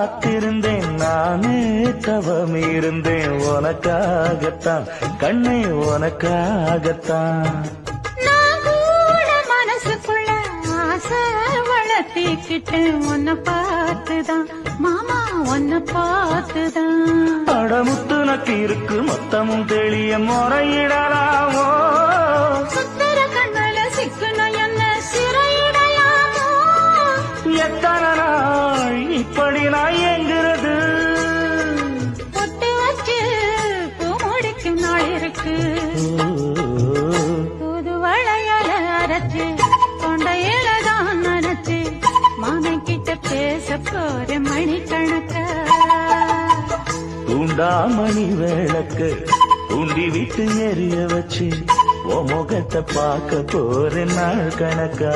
காத்திருந்தேன் நானே தவம் இருந்தேன் உனக்காகத்தான் கண்ணே உனக்காகத்தான் மனசுக்குள்ள ஆசை வளர்த்திக்கிட்டு உன்னை பார்த்துதான் மாமா உன்னை பார்த்துதான் அடமுத்து நக்கு இருக்கு மொத்தமும் தெளிய முறையிடலாமோ சுத்தர கண்ணல சிக்குன என்ன சிறையிடலாமோ எத்தனை நாள் இப்படி நான் எங்கிறது பொட்டு வச்சு பூ முடிக்கும் நாள் இருக்கு புது வளையல அரைச்சு தொண்டையில தான் நனைச்சு மாமன் கிட்ட பேச போற மணிக்கணக்க தூண்டாமணி விளக்கு தூண்டி விட்டு எரிய வச்சு உன் முகத்தை பார்க்க போற நாள் கணக்கா